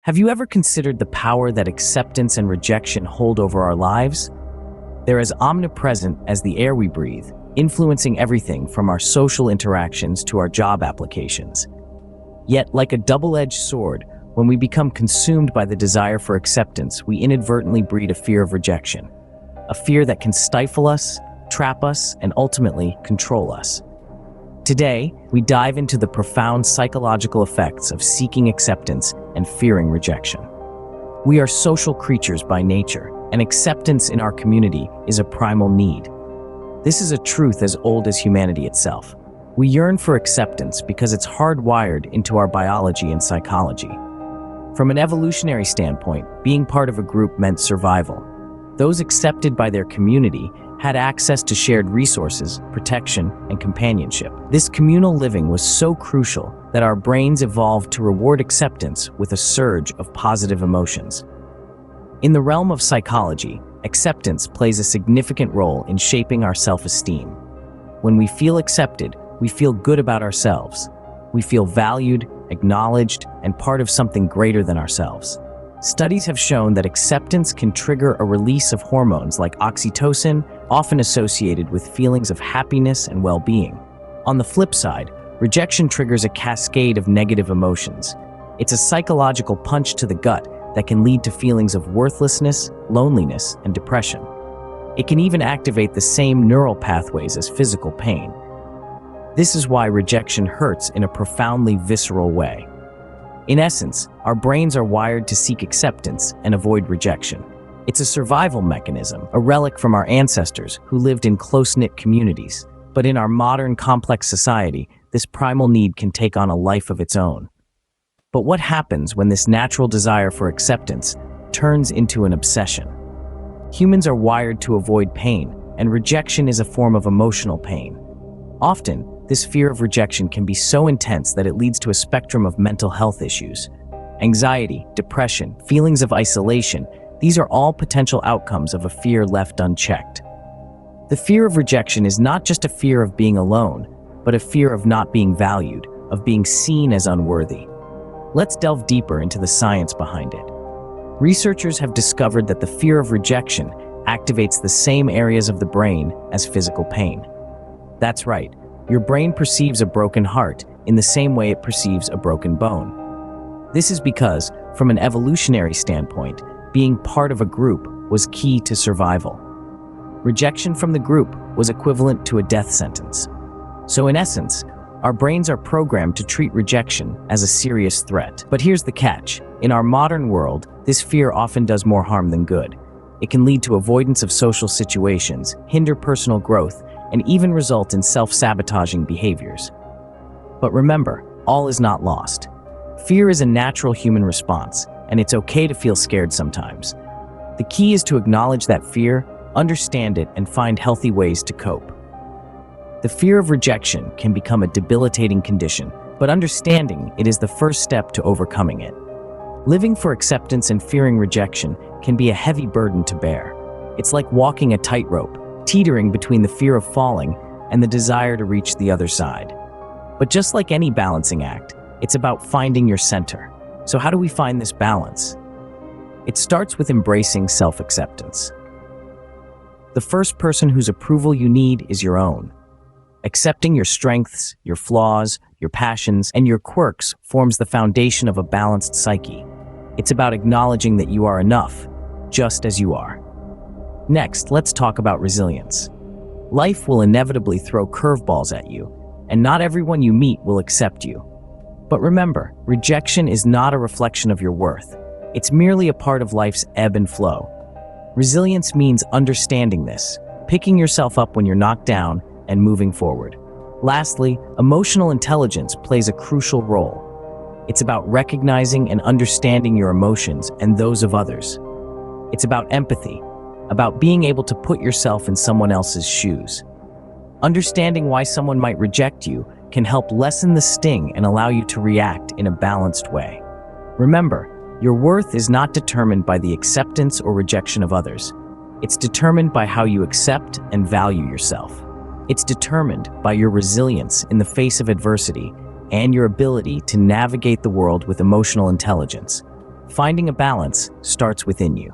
Have you ever considered the power that acceptance and rejection hold over our lives? They're as omnipresent as the air we breathe, influencing everything from our social interactions to our job applications. Yet, like a double-edged sword, when we become consumed by the desire for acceptance, we inadvertently breed a fear of rejection, a fear that can stifle us, trap us, and ultimately control us. Today, we dive into the profound psychological effects of seeking acceptance and fearing rejection. We are social creatures by nature, and acceptance in our community is a primal need. This is a truth as old as humanity itself. We yearn for acceptance because it's hardwired into our biology and psychology. From an evolutionary standpoint, being part of a group meant survival. Those accepted by their community had access to shared resources, protection, and companionship. This communal living was so crucial that our brains evolved to reward acceptance with a surge of positive emotions. In the realm of psychology, acceptance plays a significant role in shaping our self-esteem. When we feel accepted, we feel good about ourselves. We feel valued, acknowledged, and part of something greater than ourselves. Studies have shown that acceptance can trigger a release of hormones like oxytocin, often associated with feelings of happiness and well-being. On the flip side, rejection triggers a cascade of negative emotions. It's a psychological punch to the gut that can lead to feelings of worthlessness, loneliness, and depression. It can even activate the same neural pathways as physical pain. This is why rejection hurts in a profoundly visceral way. In essence, our brains are wired to seek acceptance and avoid rejection. It's a survival mechanism, a relic from our ancestors who lived in close-knit communities. But in our modern, complex society, this primal need can take on a life of its own. But what happens when this natural desire for acceptance turns into an obsession? Humans are wired to avoid pain, and rejection is a form of emotional pain. Often, this fear of rejection can be so intense that it leads to a spectrum of mental health issues. Anxiety, depression, feelings of isolation, these are all potential outcomes of a fear left unchecked. The fear of rejection is not just a fear of being alone, but a fear of not being valued, of being seen as unworthy. Let's delve deeper into the science behind it. Researchers have discovered that the fear of rejection activates the same areas of the brain as physical pain. That's right. Your brain perceives a broken heart in the same way it perceives a broken bone. This is because, from an evolutionary standpoint, being part of a group was key to survival. Rejection from the group was equivalent to a death sentence. So in essence, our brains are programmed to treat rejection as a serious threat. But here's the catch. In our modern world, this fear often does more harm than good. It can lead to avoidance of social situations, hinder personal growth, and even result in self-sabotaging behaviors. But remember, all is not lost. Fear is a natural human response, and it's okay to feel scared sometimes. The key is to acknowledge that fear, understand it, and find healthy ways to cope. The fear of rejection can become a debilitating condition, but understanding it is the first step to overcoming it. Living for acceptance and fearing rejection can be a heavy burden to bear. It's like walking a tightrope, teetering between the fear of falling and the desire to reach the other side. But just like any balancing act, it's about finding your center. So how do we find this balance? It starts with embracing self-acceptance. The first person whose approval you need is your own. Accepting your strengths, your flaws, your passions, and your quirks forms the foundation of a balanced psyche. It's about acknowledging that you are enough, just as you are. Next, let's talk about resilience. Life will inevitably throw curveballs at you, and not everyone you meet will accept you. But remember, rejection is not a reflection of your worth. It's merely a part of life's ebb and flow. Resilience means understanding this, picking yourself up when you're knocked down, and moving forward. Lastly, emotional intelligence plays a crucial role. It's about recognizing and understanding your emotions and those of others. It's about empathy, about being able to put yourself in someone else's shoes. Understanding why someone might reject you can help lessen the sting and allow you to react in a balanced way. Remember, your worth is not determined by the acceptance or rejection of others. It's determined by how you accept and value yourself. It's determined by your resilience in the face of adversity and your ability to navigate the world with emotional intelligence. Finding a balance starts within you.